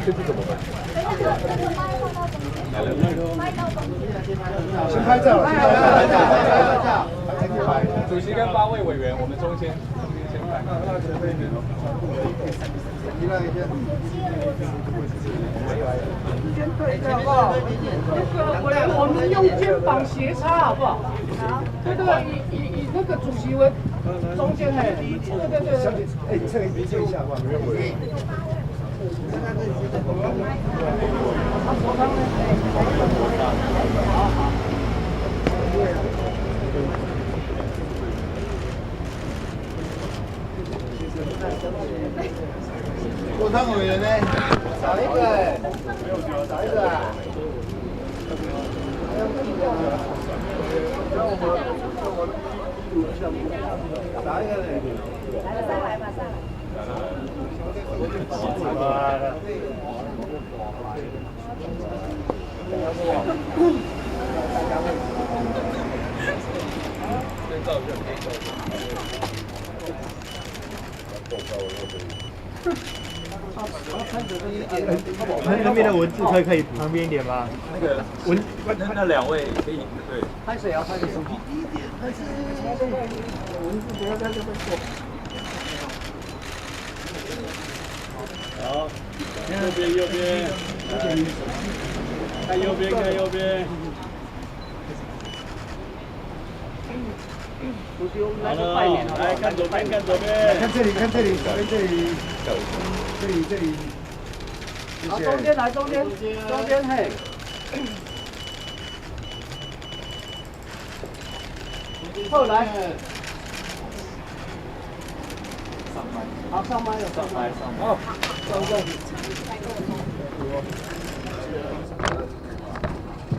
这次怎么办？先拍照了，拍照。主席跟8位委员，我们中间先拍。先对一下好不好？我们用肩膀斜插好不好？好。对对对，以那个主席为中间哎。对对对。哎，这一下吧，没有问题。郭汤委员呢？少一个，少一个啊！少一个呢？来了，再来吧，再来。那边的文字可以旁边一点吗？那个那2位可以对。拍谁啊？拍谁？文字不要在这边做。好，右边，看右边，看右边。好了，来看左边，看左边。看这里，看这里，这里。好，中间来，中间嘿。后来。好，上麦了，上麦。好，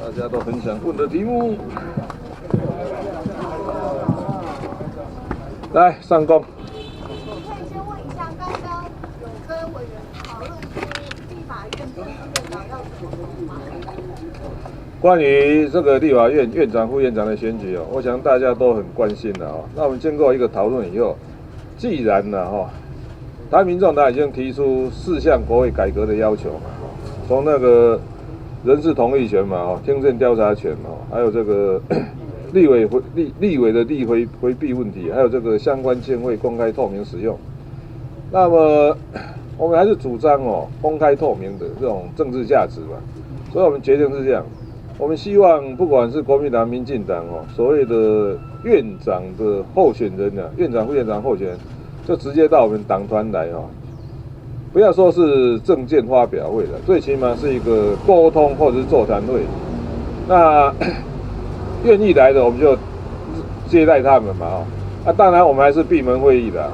大家都很想问的题目，来上工。我可以先问一下，刚刚有跟委员讨论出立法院跟院长要怎么做吗？关于这个立法院院长、副院长的选举哦，我想大家都很关心的哦。那我们经过一个讨论以后，既然呢台湾民众党已经提出4项国会改革的要求嘛，从那个人事同意权嘛，听证调查权嘛，还有这个立委的立回避问题，还有这个相关经费公开透明使用。那么我们还是主张公开透明的这种政治价值嘛，所以我们决定是这样。我们希望不管是国民党、民进党所谓的院长的候选人院长、副院长候选人，就直接到我们党团来不要说是政见发表会了，最起码是一个沟通或者是座谈会。那愿意来的我们就接待他们嘛当然我们还是闭门会议的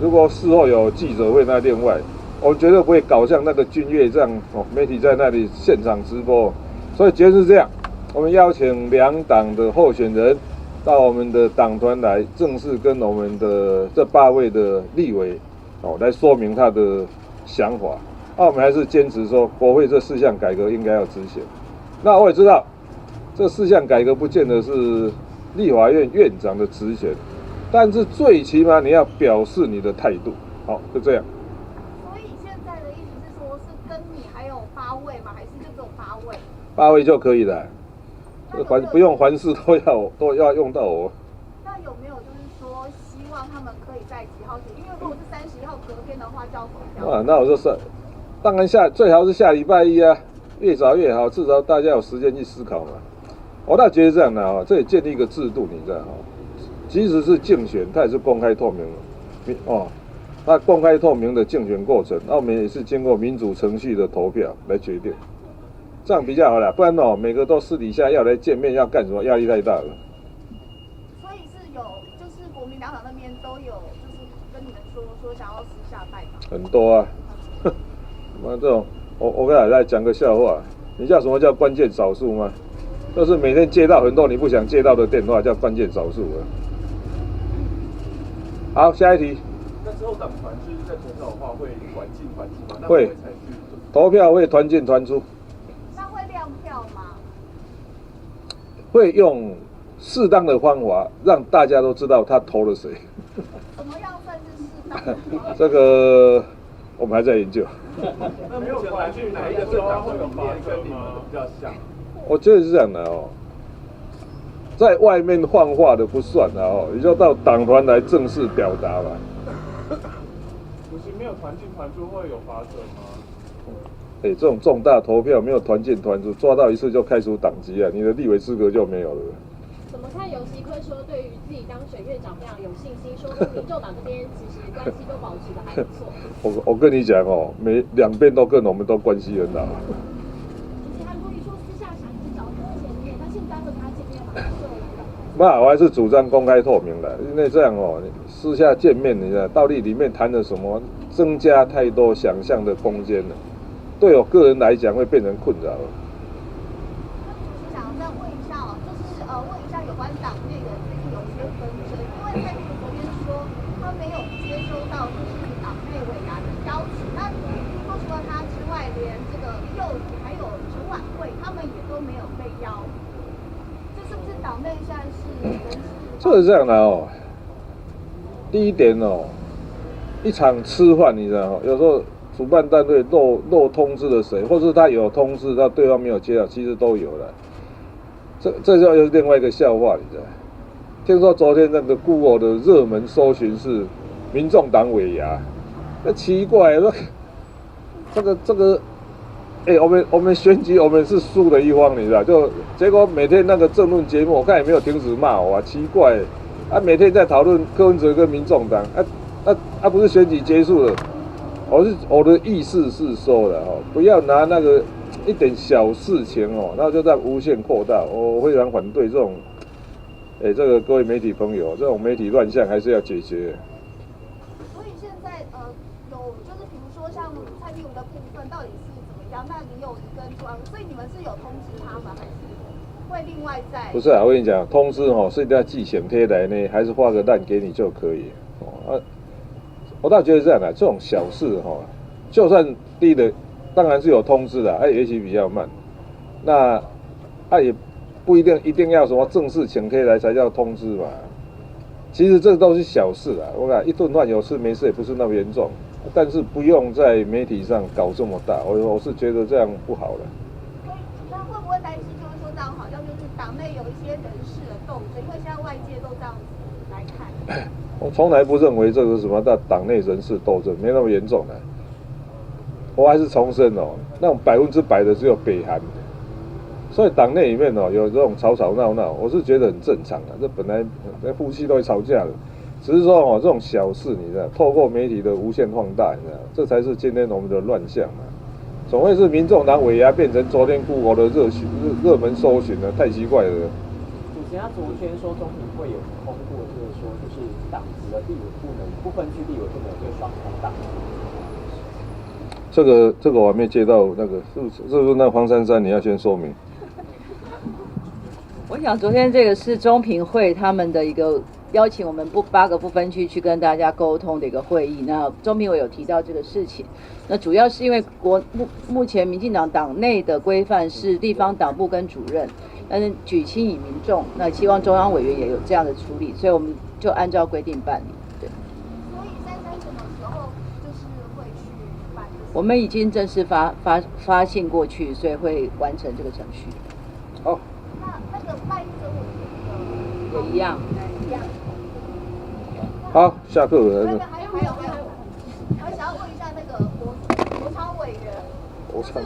如果事后有记者会，那另外，我们绝对不会搞像那个君悦这样媒体在那里现场直播。所以结论是这样，我们邀请2党的候选人到我们的党团来，正式跟我们的这8位的立委来说明他的想法。我们还是坚持说，国会这4项改革应该要执行。那我也知道，这4项改革不见得是立法院院长的职权，但是最起码你要表示你的态度。好，就这样。所以现在的意思是说，是跟你还有8位吗？还是就只有8位？8位就可以了，不用凡事都要用到我。那有没有就是说，希望他们可以在几号前？因为如果是31号隔天的话，就要投票。那我说当然最好是下礼拜一啊，越早越好，至少大家有时间去思考嘛。我倒觉得这样的这也建立一个制度，你知道即使是竞选，它也是公开透明的它公开透明的竞选过程，那我们也是经过民主程序的投票来决定。这样比较好啦，不然每个都私底下要来见面要干什么，压力太大了。所以是有，就是国民党那边都有，就是跟你们说想要私下拜访。很多啊，这种我跟大家讲个笑话，你知道什么叫关键少数吗？就是每天接到很多你不想接到的电话，叫关键少数啊。好，下一题。那之后党团就是在投票的话，会团进团出吗？会，投票会团进团出。会用适当的方法让大家都知道他投了谁。怎么样算是适当的？这个我们还在研究。那目前来去哪一个政党会有发跟你们比较像？我觉得是这样的哦，在外面放话的不算的哦，你就到党团来正式表达吧。不是没有团进团出会有罚则吗？这种重大投票没有团进团出，抓到一次就开除党籍啊，你的立委资格就没有了。怎么看游锡堃说对于自己当选院长非常有信心，说跟民众党这边其实关系都保持得还不错。我跟你讲哦，两边都跟我们都关系很好。以前韩国瑜说私下想去找他见面，那现在和他见面嘛，那我还是主张公开透明的，因为这样哦，私下见面，你看到底里面谈了什么，增加太多想象的空间了，对我个人来讲会变成困扰了。想再问一下哦，就是问一下有关党内的最近有一些纷争，因为蔡英文昨天说他没有接收到就是党内委员的邀请，那除了他之外，连这个李友仪还有陈婉慧他们也都没有被邀，这是不是党内现在是人事？这是这样的哦，第一点哦，一场吃饭你知道吗？有时候主办单位漏通知了谁，或是他有通知，但对方没有接到，其实都有了。这就又是另外一个笑话，你知道？听说昨天那个 Google 的热门搜寻是民众党尾牙，那奇怪，这个，我们选举我们是输的一方，你知道？就结果每天那个政论节目，我看也没有停止骂我啊，奇怪，啊每天在讨论柯文哲跟民众党，不是选举结束了，我的意思是说的哦，不要拿那个一点小事情哦，然后就这样无限扩大，我非常反对这种，这个各位媒体朋友，这种媒体乱象还是要解决。所以现在有就是比如说像蔡英文的部分到底是怎么样？那李友仪跟朱安，所以你们是有通知他们，还是会另外再？不是啊，我跟你讲，通知哦是一定要寄请贴来呢，还是画个蛋给你就可以哦。我倒觉得这样的，这种小事哈，就算第一的当然是有通知的，也许比较慢，那也不一定要什么正式请贴来才叫通知嘛。其实这都是小事啊，我讲一顿饭有事没事也不是那么严重，但是不用在媒体上搞这么大，我是觉得这样不好了。那会不会担心就是说这样好像就是党内有一些人事的斗争，因为现在外界都这样子来看。我从来不认为这个什么党内人事斗争没那么严重的。我还是重申哦，那种100%的只有北韩，所以党内里面哦有这种吵闹，我是觉得很正常的。这本来夫妻都会吵架的，只是说哦这种小事你知道，透过媒体的无限放大，你知道，这才是今天我们的乱象嘛。总会是民众党尾牙变成昨天 Google 的热门搜寻呢？太奇怪了。主席他昨天说中评会有通过，就是说就是党籍的立委不分区立委不能有双重党。这个我还没接到那个，是不是那黄珊珊你要先说明？我想昨天这个是中评会他们的一个邀请我们8个不分区去跟大家沟通的一个会议。那中评委有提到这个事情，那主要是因为目前民进党党内的规范是地方党部跟主任，但是举亲以民众，那希望中央委员也有这样的处理，所以我们就按照规定办理。对。所以珊珊什么时候就是会去办？我们已经正式发信过去，所以会完成这个程序。好。那个赖政委也一样。好，下课了。还有，我想要问一下那个国昌委员，是不是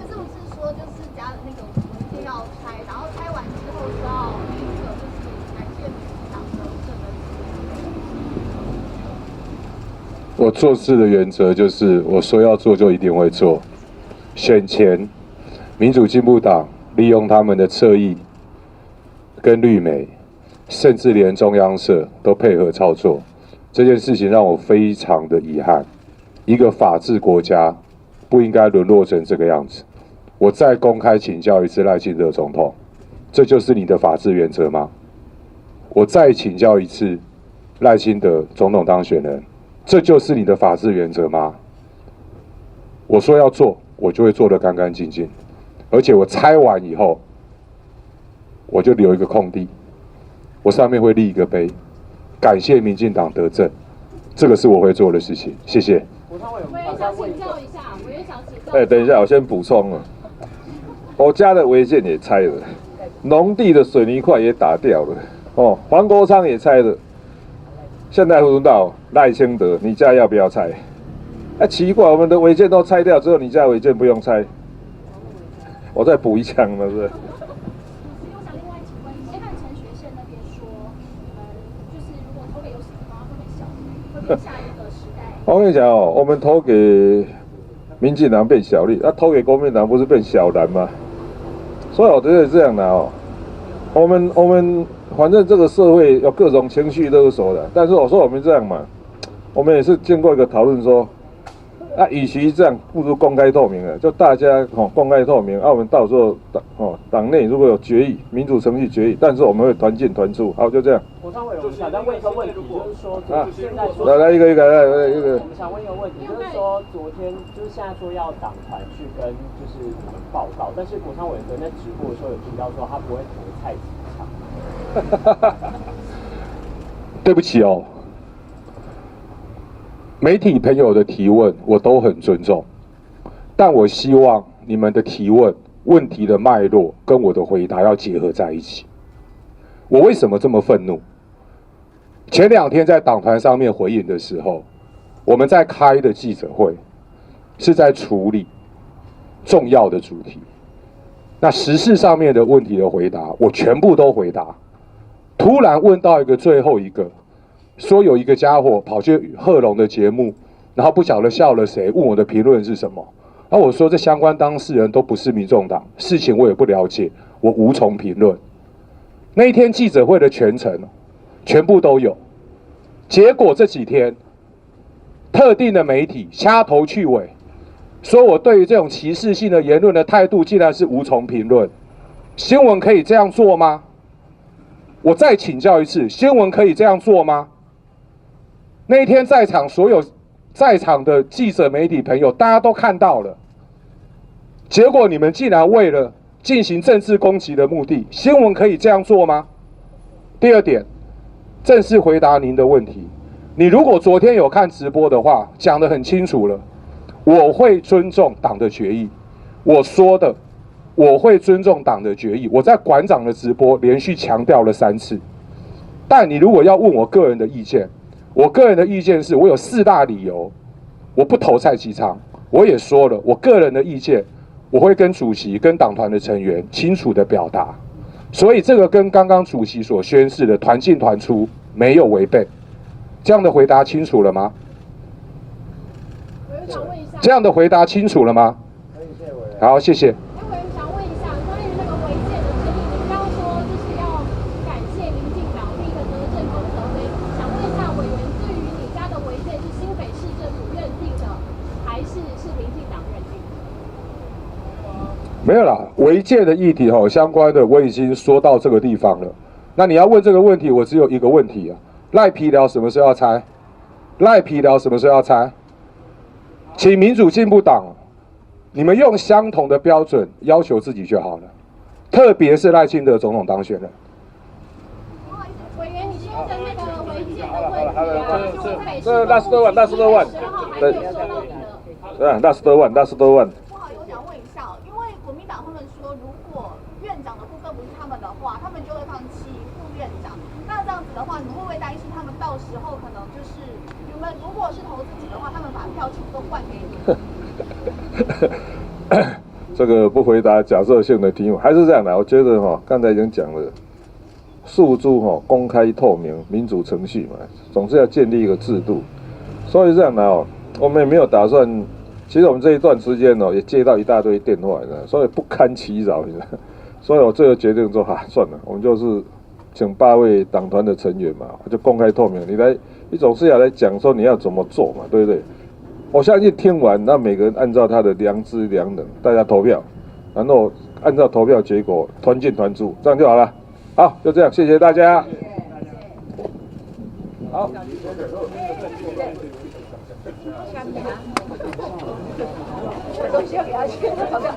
说就是家的那个文件要拆，然后拆完之后是要立刻就是感谢民进党的这个？我做事的原则就是我说要做就一定会做。选前，民主进步党利用他们的侧翼跟绿媒，甚至连中央社都配合操作。这件事情让我非常的遗憾，一个法治国家不应该沦落成这个样子。我再公开请教一次赖清德总统，这就是你的法治原则吗？我再请教一次赖清德总统当选人，这就是你的法治原则吗？我说要做，我就会做得干干净净，而且我拆完以后，我就留一个空地，我上面会立一个碑。感谢民进党得政，这个是我会做的事情，谢谢。国昌委员，委员想请教一下，委员想请教。哎，等一下，我先补充了，我家的违建也拆了，农地的水泥块也打掉了，哦，黄国昌也拆了，现在不知道赖清德，你家要不要拆？哎，奇怪，我们的违建都拆掉，只有你家违建不用拆，我再补一枪了，是不是？我想另外请问，先看陈学宪那边说，就是如果投给游戏的话，会变小，会变下一个时代。我跟你讲哦，我们投给民进党变小绿，那投给国民党不是变小蓝吗？所以我觉得这样的哦，我们反正这个社会有各种情绪勒索的，但是我说我们这样嘛，我们也是经过一个讨论说。啊，与其这样，不如公开透明了，就大家公开透明。啊，我们到时候党内如果有决议，民主程序决议，但是我们会团进团出。好，就这样。国昌委员，我们想再问一个问题，就是说，现在说，来一个。我们想问一个问题，就是说，昨天就是现在说要党团去跟就是你们报告，但是国昌委员昨天在直播的时候有提到说他不会投蔡其昌。对不起哦。媒体朋友的提问我都很尊重，但我希望你们的提问题的脉络跟我的回答要结合在一起。我为什么这么愤怒？前2天在党团上面回应的时候，我们在开的记者会是在处理重要的主题，那时事上面的问题的回答我全部都回答，突然问到一个最后一个。说有一个家伙跑去贺龙的节目，然后不晓得笑了谁，问我的评论是什么。然后我说这相关当事人都不是民众党，事情我也不了解，我无从评论。那一天记者会的全程全部都有，结果这几天特定的媒体掐头去尾，说我对于这种歧视性的言论的态度竟然是无从评论。新闻可以这样做吗？我再请教一次，新闻可以这样做吗？那一天在场所有在场的记者媒体朋友，大家都看到了。结果你们竟然为了进行政治攻击的目的，新闻可以这样做吗？第二点，正式回答您的问题。你如果昨天有看直播的话，讲得很清楚了。我会尊重党的决议，我说的，我会尊重党的决议。我在馆长的直播连续强调了3次。但你如果要问我个人的意见，我个人的意见是我有4大理由，我不投蔡其昌。我也说了，我个人的意见，我会跟主席、跟党团的成员清楚的表达。所以这个跟刚刚主席所宣示的团进团出没有违背。这样的回答清楚了吗？我想问一下，这样的回答清楚了吗？好，谢谢。我想问一下，关于那个违建的争议，您刚刚说就是要感谢民进党立一个德政功德碑，想问一下委员，对于你家的违建是新北市政府认定的，还是民进党认定的？没有啦，违建的议题相关的我已经说到这个地方了。那你要问这个问题，我只有一个问题啊。赖皮寮什么时候要拆？赖皮寮什么时候要拆？请民主进步党，你们用相同的标准要求自己就好了。特别是赖清德总统当选人。不好意思，委员，你说的那个违建的问题啊，这那10多万，那10多万，对，那10多万，那10多万。不好意思，我想问一下，因为国民党他们说，如果院长的部分不是他们的话，他们就会放弃副院长。那这样子的话，你会不会担心他们到时候可能就是你们如果是投自己的话，他们把票全部都换给你？这个不回答假设性的题目，还是这样的。我觉得刚才已经讲了，诉诸公开透明民主程序嘛，总是要建立一个制度。所以这样的我们也没有打算。其实我们这一段时间也接到一大堆电话，所以不堪其扰，所以我最后决定说算了，我们就是请8位党团的成员嘛，就公开透明，你总是要来讲说你要怎么做嘛，对不对？我相信听完，那每个人按照他的良知良能，大家投票，然后按照投票结果团进团出，这样就好了。好，就这样，谢谢大家。好。东西要给他签，好像。